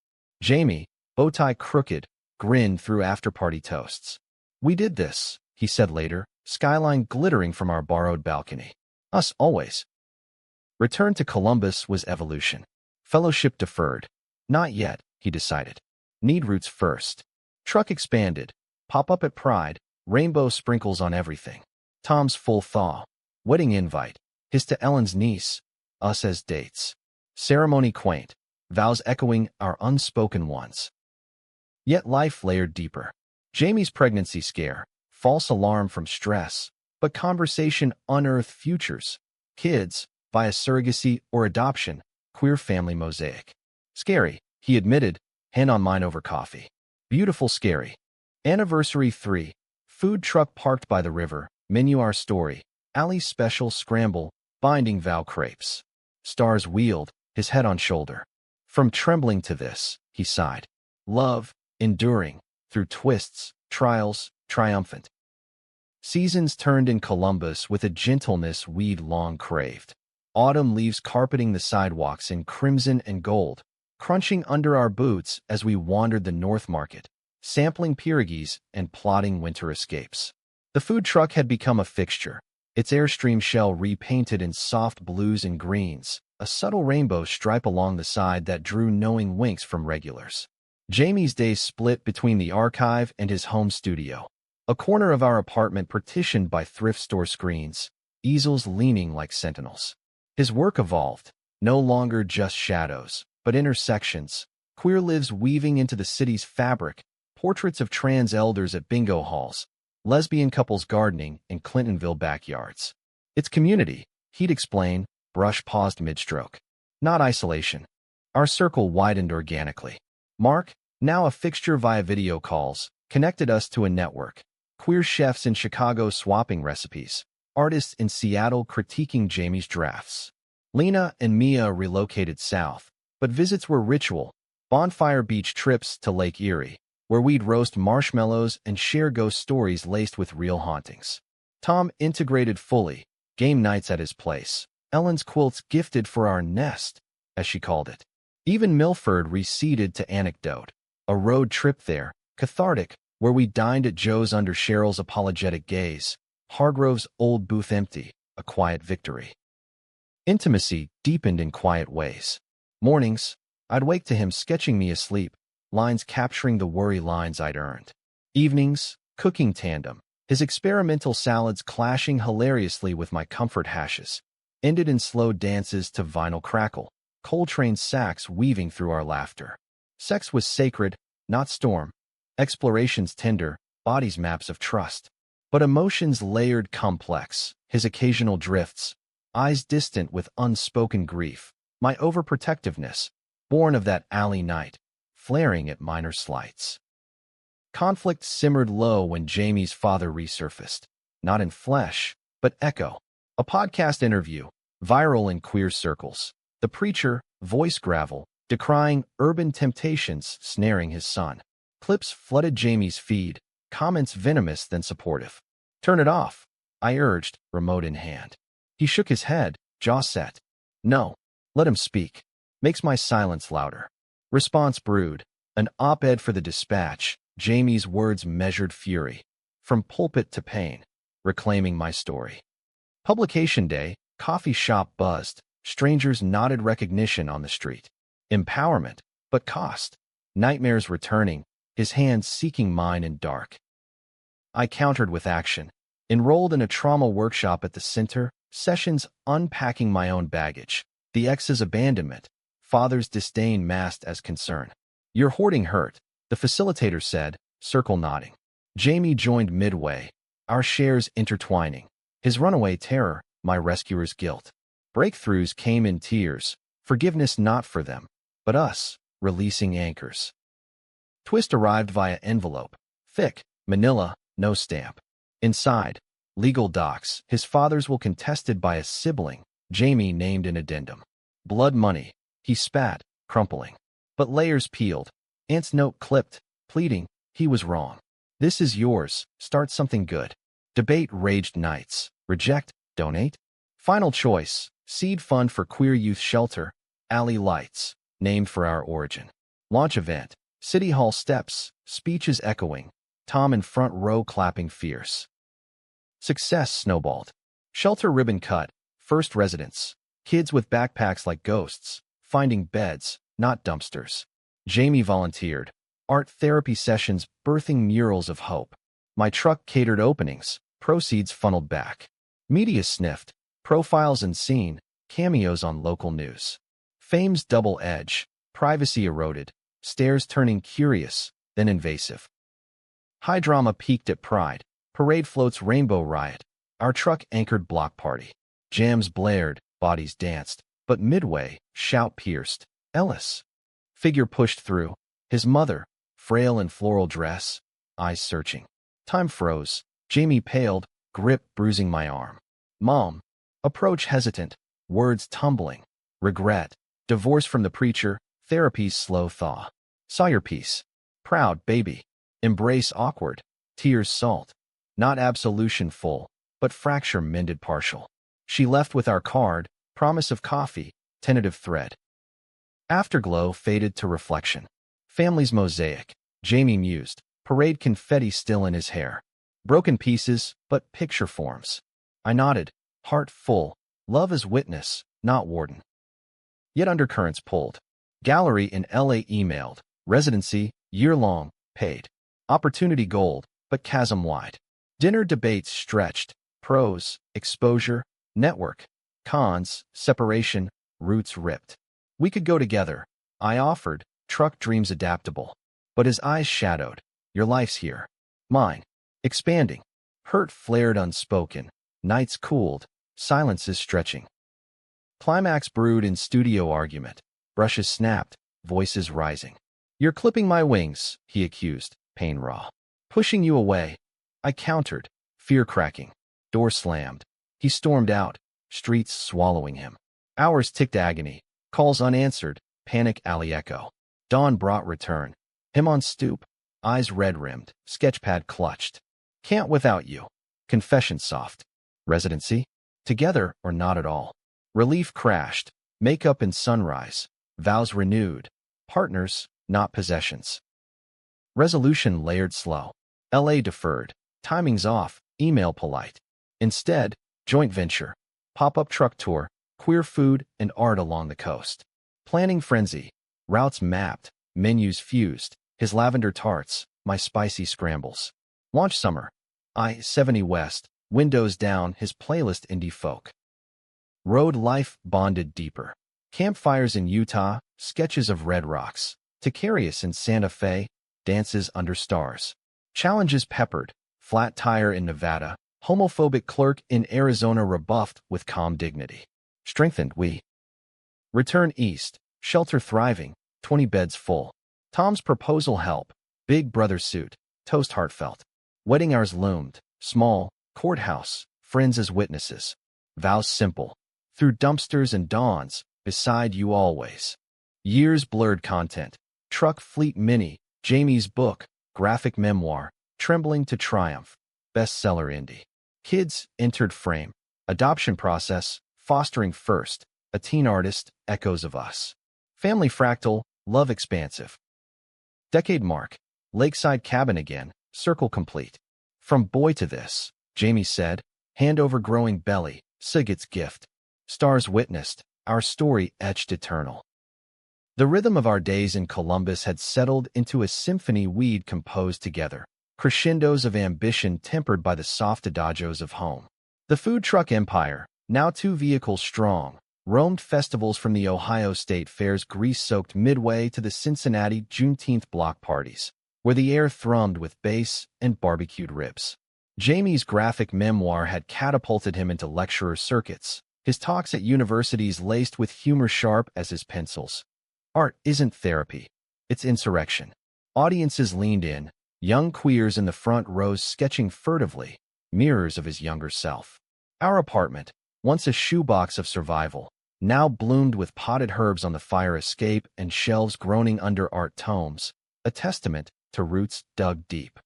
[SPEAKER 1] Jamie, bow tie crooked, grinned through after-party toasts. We did this, he said later, skyline glittering from our borrowed balcony. Us always. Return to Columbus was evolution. Fellowship deferred. Not yet, he decided. Need roots first. Truck expanded. Pop up at Pride. Rainbow sprinkles on everything. Tom's full thaw. Wedding invite. His to Ellen's niece. Us as dates. Ceremony quaint. Vows echoing our unspoken ones. Yet life layered deeper. Jamie's pregnancy scare. False alarm from stress. But conversation unearthed futures. Kids, via surrogacy or adoption. Queer family mosaic. Scary, he admitted, hand on mine over coffee. Beautiful scary. Anniversary 3. Food truck parked by the river. Menu our story. Allie's special scramble. Binding vow crepes. Stars wheeled, his head on shoulder. From trembling to this, he sighed. Love, enduring, through twists, trials, triumphant. Seasons turned in Columbus with a gentleness we'd long craved. Autumn leaves carpeting the sidewalks in crimson and gold, crunching under our boots as we wandered the North Market, sampling pierogies and plotting winter escapes. The food truck had become a fixture, its Airstream shell repainted in soft blues and greens, a subtle rainbow stripe along the side that drew knowing winks from regulars. Jamie's days split between the archive and his home studio, a corner of our apartment partitioned by thrift store screens, easels leaning like sentinels. His work evolved, no longer just shadows, but intersections, queer lives weaving into the city's fabric, portraits of trans elders at bingo halls, lesbian couples gardening in Clintonville backyards. It's community, he'd explain, brush paused mid-stroke. Not isolation. Our circle widened organically. Mark, now a fixture via video calls, connected us to a network. Queer chefs in Chicago swapping recipes. Artists in Seattle critiquing Jamie's drafts. Lena and Mia relocated south, but visits were ritual. Bonfire beach trips to Lake Erie, where we'd roast marshmallows and share ghost stories laced with real hauntings. Tom integrated fully, game nights at his place. Ellen's quilts gifted for our nest, as she called it. Even Milford receded to anecdote. A road trip there, cathartic, where we dined at Joe's under Cheryl's apologetic gaze. Hargrove's old booth empty, a quiet victory. Intimacy deepened in quiet ways. Mornings, I'd wake to him sketching me asleep, lines capturing the worry lines I'd earned. Evenings, cooking tandem, his experimental salads clashing hilariously with my comfort hashes, ended in slow dances to vinyl crackle, Coltrane sax weaving through our laughter. Sex was sacred, not storm. Explorations tender, bodies maps of trust. But emotions layered complex, his occasional drifts, eyes distant with unspoken grief, my overprotectiveness, born of that alley night, flaring at minor slights. Conflict simmered low when Jamie's father resurfaced, not in flesh, but echo. A podcast interview, viral in queer circles. The preacher, voice gravel, decrying urban temptations snaring his son. Clips flooded Jamie's feed, comments venomous then supportive. "Turn it off," I urged, remote in hand. He shook his head, jaw set. "No, let him speak. Makes my silence louder." Response brewed. An op-ed for the Dispatch, Jamie's words measured fury. From pulpit to pain, reclaiming my story. Publication day, coffee shop buzzed. Strangers nodded recognition on the street. Empowerment, but cost. Nightmares returning, his hands seeking mine in dark. I countered with action. Enrolled in a trauma workshop at the center, sessions unpacking my own baggage. The ex's abandonment, father's disdain masked as concern. "You're hoarding hurt," the facilitator said, circle nodding. Jamie joined midway, our shares intertwining. His runaway terror, my rescuer's guilt. Breakthroughs came in tears, forgiveness not for them, but us, releasing anchors. Twist arrived via envelope, thick, manila, no stamp. Inside, legal docs, his father's will contested by a sibling, Jamie named in addendum. Blood money, he spat, crumpling. But layers peeled, aunt's note clipped, pleading, he was wrong. "This is yours, start something good." Debate raged nights, reject, donate. Final choice, seed fund for queer youth shelter, alley lights, named for our origin. Launch event, city hall steps, speeches echoing, Tom in front row clapping fierce. Success snowballed. Shelter ribbon cut, first residents, kids with backpacks like ghosts, finding beds, not dumpsters. Jamie volunteered, art therapy sessions birthing murals of hope. My truck catered openings, proceeds funneled back. Media sniffed, profiles unseen, cameos on local news. Fame's double edge, privacy eroded, stares turning curious, then invasive. High drama peaked at Pride, parade floats rainbow riot, our truck anchored block party. Jams blared, bodies danced, but midway, shout pierced. Ellis. Figure pushed through, his mother, frail in floral dress, eyes searching. Time froze, Jamie paled, grip bruising my arm. "Mom." Approach hesitant, words tumbling. Regret, divorce from the preacher, therapy's slow thaw. "Saw your piece. Proud, baby." Embrace awkward, tears salt. Not absolution full, but fracture mended partial. She left with our card, promise of coffee, tentative thread. Afterglow faded to reflection. Family's mosaic, Jamie mused, parade confetti still in his hair. Broken pieces, but picture forms. I nodded, heart full, love as witness, not warden. Yet undercurrents pulled. Gallery in LA emailed, residency, year-long, paid. Opportunity gold, but chasm wide. Dinner debates stretched, pros, exposure, network, cons, separation, roots ripped. We could go together, I offered, truck dreams adaptable. But his eyes shadowed, your life's here. Mine. Expanding. Hurt flared unspoken, nights cooled, silences stretching. Climax brewed in studio argument, brushes snapped, voices rising. "You're clipping my wings," he accused, pain raw. "Pushing you away." I countered, fear cracking. Door slammed. He stormed out, streets swallowing him. Hours ticked agony, calls unanswered, panic alley echo. Dawn brought return. Him on stoop, eyes red-rimmed, sketchpad clutched. "Can't without you." Confession soft. Residency? Together or not at all. Relief crashed. Makeup and sunrise. Vows renewed. Partners, not possessions. Resolution layered slow. LA deferred. Timing's off. Email polite. Instead, joint venture. Pop-up truck tour. Queer food and art along the coast. Planning frenzy. Routes mapped. Menus fused. His lavender tarts. My spicy scrambles. Launch summer. I-70 West. Windows down. His playlist indie folk. Road life bonded deeper. Campfires in Utah. Sketches of red rocks. Ticarius in Santa Fe. Dances under stars. Challenges peppered. Flat tire in Nevada. Homophobic clerk in Arizona rebuffed with calm dignity. Strengthened we. Return east. Shelter thriving, 20 beds full. Tom's proposal help, big brother suit, toast heartfelt. Wedding hours loomed, small, courthouse, friends as witnesses. Vows simple, through dumpsters and dawns, beside you always. Years blurred content, truck fleet mini, Jamie's book, graphic memoir, Trembling to Triumph, bestseller indie. Kids entered frame, adoption process, fostering first, a teen artist, echoes of us. Family fractal, love expansive. Decade mark, lakeside cabin again, circle complete. From boy to this, Jamie said, hand over growing belly, Sigurt's gift. Stars witnessed, our story etched eternal. The rhythm of our days in Columbus had settled into a symphony we'd composed together, crescendos of ambition tempered by the soft adagios of home. The food truck empire, now 2 vehicles strong, roamed festivals from the Ohio State Fair's grease-soaked midway to the Cincinnati Juneteenth block parties, where the air thrummed with bass and barbecued ribs. Jamie's graphic memoir had catapulted him into lecturer circuits, his talks at universities laced with humor sharp as his pencils. Art isn't therapy, it's insurrection. Audiences leaned in, young queers in the front rows sketching furtively, mirrors of his younger self. Our apartment, once a shoebox of survival, now bloomed with potted herbs on the fire escape and shelves groaning under art tomes, a testament to roots dug deep.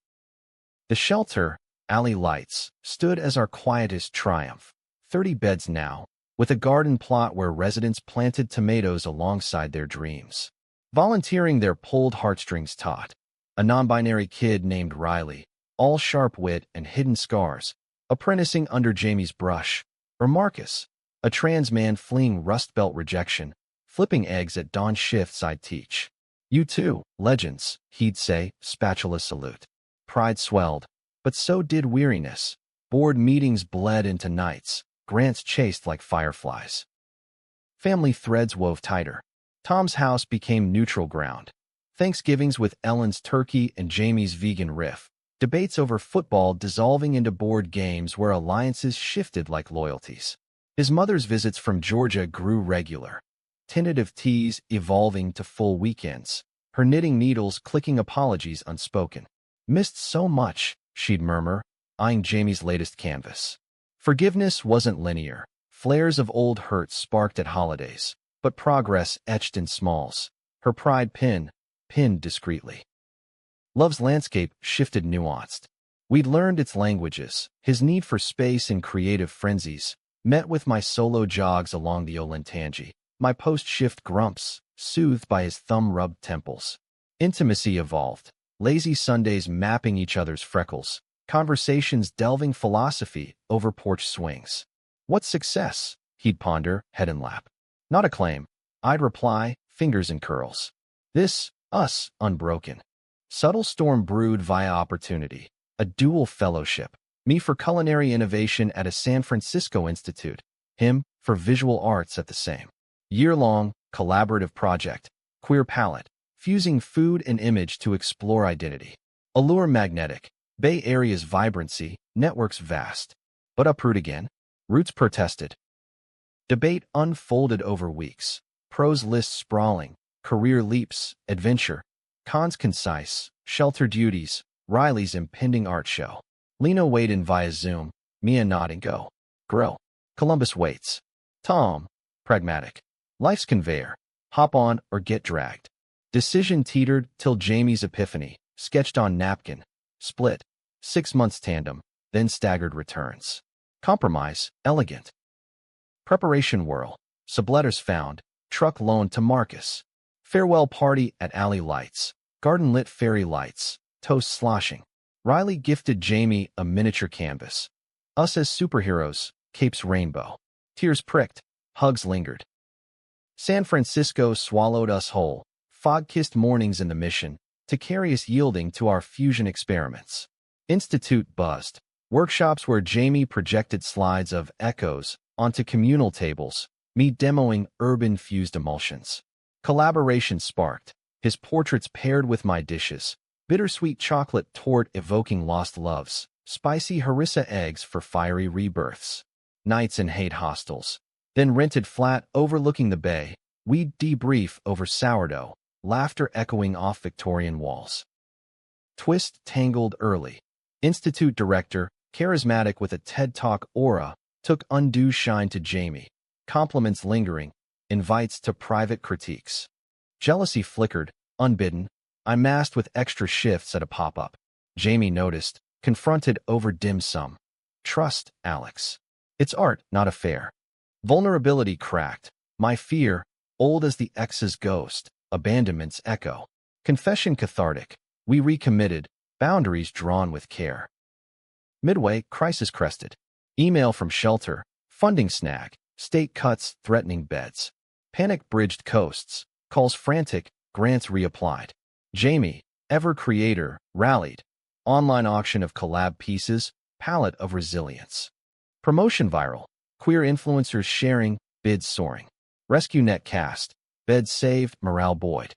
[SPEAKER 1] The shelter, Alley Lights, stood as our quietest triumph, 30 beds now, with a garden plot where residents planted tomatoes alongside their dreams. Volunteering their pulled heartstrings taut. A non-binary kid named Riley, all sharp wit and hidden scars, apprenticing under Jamie's brush, or Marcus, a trans man fleeing Rust Belt rejection, flipping eggs at dawn shifts I'd teach. You too, legends, he'd say, spatula salute. Pride swelled, but so did weariness. Board meetings bled into nights, grants chased like fireflies. Family threads wove tighter. Tom's house became neutral ground. Thanksgivings with Ellen's turkey and Jamie's vegan riff. Debates over football dissolving into board games where alliances shifted like loyalties. His mother's visits from Georgia grew regular. Tentative teas evolving to full weekends. Her knitting needles clicking apologies unspoken. Missed so much, she'd murmur, eyeing Jamie's latest canvas. Forgiveness wasn't linear. Flares of old hurts sparked at holidays, but progress etched in smalls. Her pride pinned discreetly. Love's landscape shifted nuanced. We'd learned its languages, his need for space and creative frenzies, met with my solo jogs along the Olentangy, my post-shift grumps, soothed by his thumb-rubbed temples. Intimacy evolved, lazy Sundays mapping each other's freckles, conversations delving philosophy over porch swings. What's success? He'd ponder, head in lap. Not a claim. I'd reply, fingers in curls. This, us, unbroken. Subtle storm brewed via opportunity, a dual fellowship. Me for culinary innovation at a San Francisco institute, him for visual arts at the same. Year-long, collaborative project, queer palette, fusing food and image to explore identity. Allure magnetic, Bay Area's vibrancy, networks vast. But uproot again, roots protested. Debate unfolded over weeks, pros lists sprawling, career leaps, adventure, cons concise, shelter duties, Riley's impending art show. Lena weighed in via Zoom, Mia nodding go. Grow. Columbus waits. Tom, pragmatic. Life's conveyor. Hop on or get dragged. Decision teetered till Jamie's epiphany, sketched on napkin. Split. 6 months tandem, then staggered returns. Compromise, elegant. Preparation whirl. Subletters found. Truck loaned to Marcus. Farewell party at Alley Lights. Garden lit fairy lights. Toast sloshing. Riley gifted Jamie a miniature canvas. Us as superheroes, capes rainbow. Tears pricked, hugs lingered. San Francisco swallowed us whole, fog-kissed mornings in the mission, to carry us yielding to our fusion experiments. Institute buzzed. Workshops where Jamie projected slides of echoes onto communal tables, me demoing urban-fused emulsions. Collaboration sparked, his portraits paired with my dishes, bittersweet chocolate tort evoking lost loves, spicy harissa eggs for fiery rebirths. Nights in hate hostels, then rented flat overlooking the bay, We debrief over sourdough, laughter echoing off Victorian walls. Twist tangled early. Institute director, charismatic with a TED Talk aura, took undue shine to Jamie. Compliments lingering, invites to private critiques. Jealousy flickered, unbidden. I masked with extra shifts at a pop-up. Jamie noticed, confronted over dim sum. Trust, Alex. It's art, not a fair. Vulnerability cracked. My fear, old as the ex's ghost. Abandonment's echo. Confession cathartic. We recommitted, boundaries drawn with care. Midway, crisis crested. Email from shelter, funding snag, state cuts threatening beds. Panic bridged coasts, calls frantic, grants reapplied. Jamie, ever creator, rallied. Online auction of collab pieces, palette of resilience. Promotion viral, queer influencers sharing, bids soaring. Rescue net cast, beds saved, morale buoyed.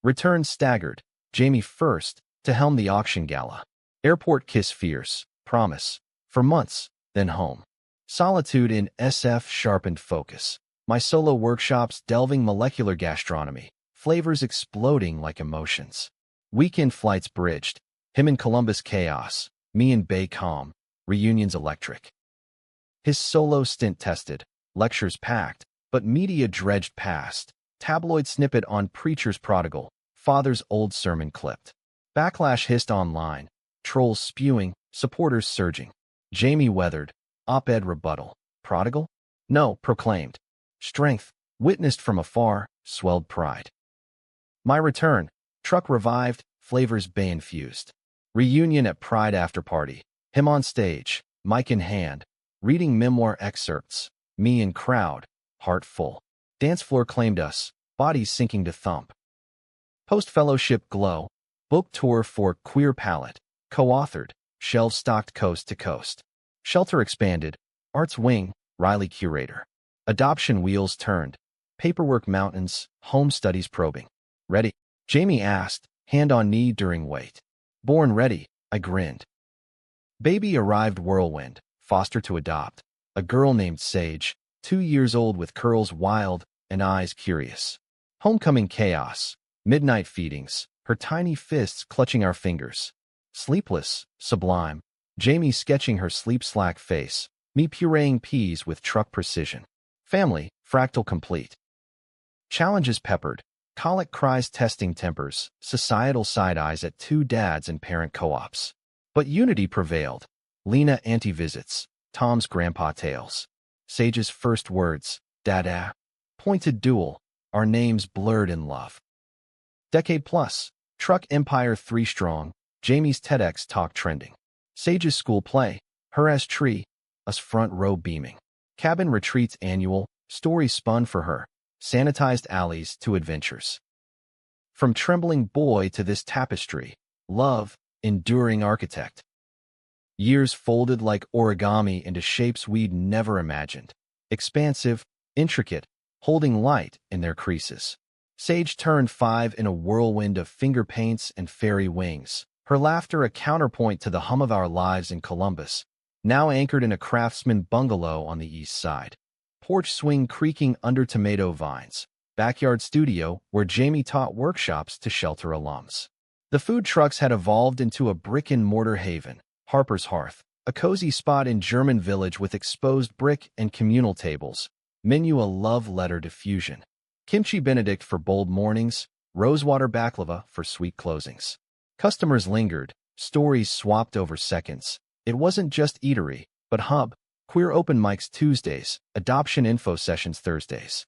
[SPEAKER 1] Return staggered, Jamie first, to helm the auction gala. Airport kiss fierce, promise. For months, then home. Solitude in SF sharpened focus. My solo workshops delving molecular gastronomy, flavors exploding like emotions. Weekend flights bridged, him in Columbus chaos, me in Bay calm, reunions electric. His solo stint tested, lectures packed, but media dredged past. Tabloid snippet on preacher's prodigal, father's old sermon clipped. Backlash hissed online, trolls spewing, supporters surging. Jamie weathered, op-ed rebuttal. Prodigal? No, proclaimed. Strength, witnessed from afar, swelled pride. My return, truck revived, flavors bay-infused. Reunion at Pride after party. Him on stage, mic in hand, reading memoir excerpts. Me in crowd, heart full. Dance floor claimed us, bodies sinking to thump. Post-fellowship glow, book tour for Queer Palette, co-authored, shelves stocked coast to coast. Shelter expanded, arts wing, Riley curator. Adoption wheels turned, paperwork mountains, home studies probing. Ready? Jamie asked, hand on knee during wait. Born ready, I grinned. Baby arrived whirlwind, foster to adopt. A girl named Sage, 2 years old with curls wild and eyes curious. Homecoming chaos, midnight feedings, her tiny fists clutching our fingers. Sleepless, sublime, Jamie sketching her sleep-slack face, me pureeing peas with truck precision. Family, fractal complete. Challenges peppered, colic cries testing tempers, societal side-eyes at 2 dads and parent co-ops. But unity prevailed. Lena anti-visits, Tom's grandpa tales. Sage's first words, dada. Pointed duel, our names blurred in love. Decade plus, truck empire 3 strong, Jamie's TEDx talk trending. Sage's school play, her as tree, us front row beaming. Cabin retreats annual, stories spun for her, sanitized alleys to adventures. From trembling boy to this tapestry, love, enduring architect. Years folded like origami into shapes we'd never imagined. Expansive, intricate, holding light in their creases. Sage turned 5 in a whirlwind of finger paints and fairy wings, her laughter a counterpoint to the hum of our lives in Columbus, now anchored in a craftsman bungalow on the east side. Porch swing creaking under tomato vines. Backyard studio where Jamie taught workshops to shelter alums. The food trucks had evolved into a brick-and-mortar haven, Harper's Hearth, a cozy spot in German village with exposed brick and communal tables. Menu a love letter to fusion. Kimchi Benedict for bold mornings, rosewater baklava for sweet closings. Customers lingered, stories swapped over seconds. It wasn't just eatery, but hub. Queer open mics Tuesdays, adoption info sessions Thursdays.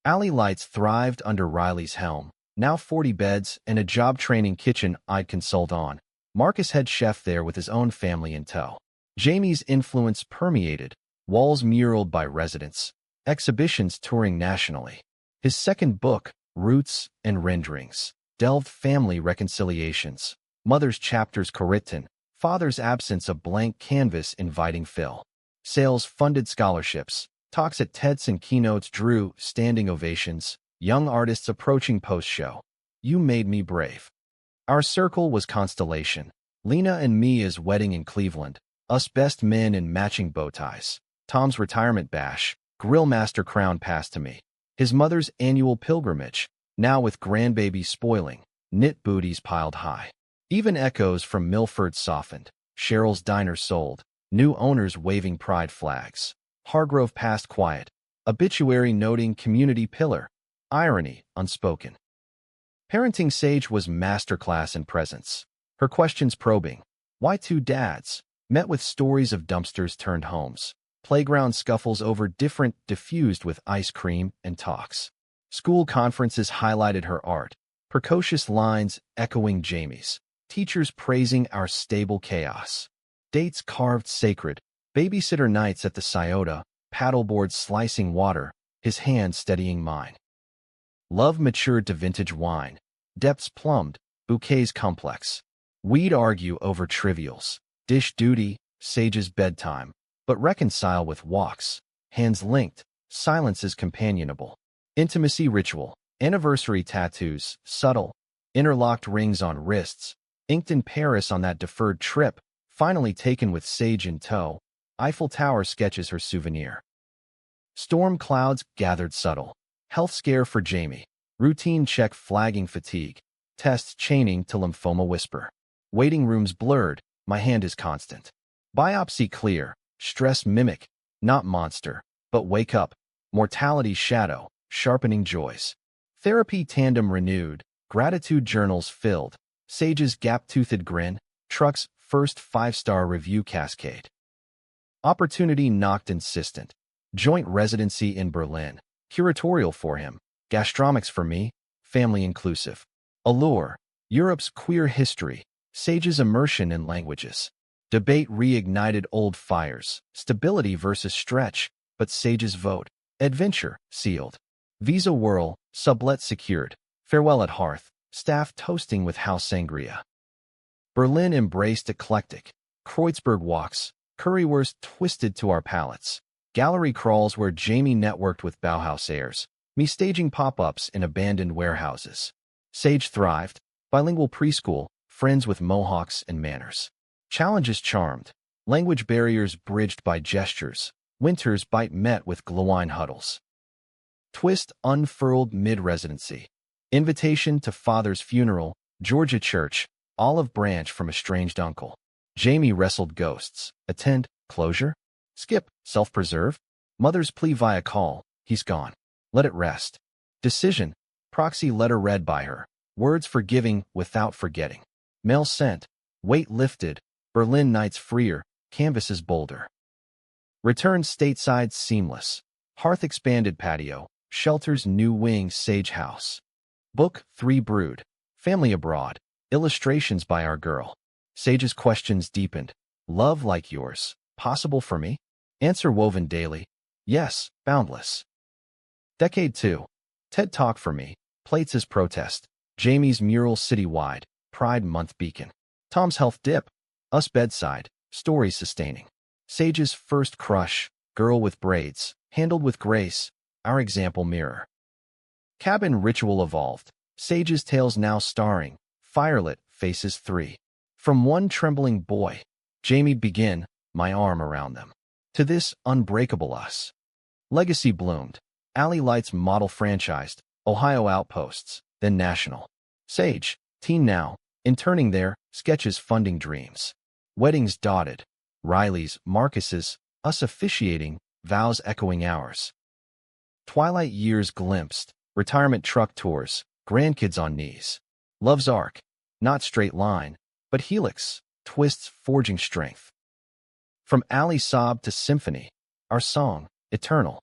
[SPEAKER 1] Alley lights thrived under Riley's helm. Now 40 beds and a job training kitchen I'd consult on. Marcus head chef there with his own family in tow. Jamie's influence permeated, walls muraled by residents, exhibitions touring nationally. His second book, Roots and Renderings, delved family reconciliations, mother's chapters co-written, father's absence a blank canvas inviting fill. Sales funded scholarships, talks at TEDs and keynotes drew standing ovations, young artists approaching post-show. You made me brave. Our circle was constellation. Lena and Mia's wedding in Cleveland, us best men in matching bow ties. Tom's retirement bash, grill master crown passed to me. His mother's annual pilgrimage, now with grandbaby spoiling, knit booties piled high. Even echoes from Milford softened, Cheryl's diner sold, new owners waving pride flags. Hargrove passed quiet, obituary noting community pillar, irony unspoken. Parenting Sage was masterclass in presence. Her questions probing. Why two dads? Met with stories of dumpsters turned homes. Playground scuffles over different diffused with ice cream and talks. School conferences highlighted her art. Precocious lines echoing Jamie's. Teachers praising our stable chaos. Dates carved sacred. Babysitter nights at the Scioto. Paddleboard slicing water. His hand steadying mine. Love matured to vintage wine. Depths plumbed. Bouquets complex. We'd argue over trivials. Dish duty. Sage's bedtime. But reconcile with walks. Hands linked. Silence is companionable. Intimacy ritual. Anniversary tattoos. Subtle. Interlocked rings on wrists. Inked in Paris on that deferred trip. Finally taken with Sage in tow. Eiffel Tower sketches her souvenir. Storm clouds gathered subtle. Health scare for Jamie. Routine check flagging fatigue. Test chaining to lymphoma whisper. Waiting rooms blurred. My hand is constant. Biopsy clear. Stress mimic. Not monster. But wake up. Mortality shadow. Sharpening joys. Therapy tandem renewed. Gratitude journals filled. Sage's gap-toothed grin. Truck's first 5-star review cascade. Opportunity knocked insistent. Joint residency in Berlin. Curatorial for him. Gastronomics for me. Family inclusive. Allure. Europe's queer history. Sage's immersion in languages. Debate reignited old fires. Stability versus stretch. But Sage's vote. Adventure. Sealed. Visa whirl. Sublet secured. Farewell at hearth. Staff toasting with house sangria. Berlin embraced eclectic. Kreuzberg walks. Currywurst twisted to our palates. Gallery crawls where Jamie networked with Bauhaus heirs. Me staging pop-ups in abandoned warehouses. Sage thrived. Bilingual preschool. Friends with mohawks and manners. Challenges charmed. Language barriers bridged by gestures. Winter's bite met with glowine huddles. Twist unfurled mid-residency. Invitation to father's funeral. Georgia church. Olive branch from estranged uncle. Jamie wrestled ghosts. Attend. Closure? Skip. Self-preserve? Mother's plea via call. He's gone. Let it rest. Decision. Proxy letter read by her. Words forgiving without forgetting. Mail sent. Weight lifted. Berlin nights freer. Canvases bolder. Return stateside seamless. Hearth expanded patio. Shelter's new wing Sage house. Book 3 brood. Family abroad. Illustrations by our girl. Sage's questions deepened. Love like yours. Possible for me? Answer woven daily. Yes, boundless. Decade 2. TED Talk for me. Plates as protest. Jamie's mural citywide. Pride Month beacon. Tom's health dip. Us bedside. Stories sustaining. Sage's first crush. Girl with braids. Handled with grace. Our example mirror. Cabin ritual evolved. Sage's tales now starring. Firelit faces 3. From one trembling boy. Jamie'd begin. My arm around them. To this unbreakable us. Legacy bloomed. Alley Lights model franchised. Ohio outposts. Then national. Sage. Teen now. Interning there. Sketches funding dreams. Weddings dotted. Riley's, Marcus's. Us officiating. Vows echoing ours. Twilight years glimpsed. Retirement truck tours. Grandkids on knees. Love's arc. Not straight line. But helix. Twists forging strength. From alley sob to symphony. Our song. Eternal.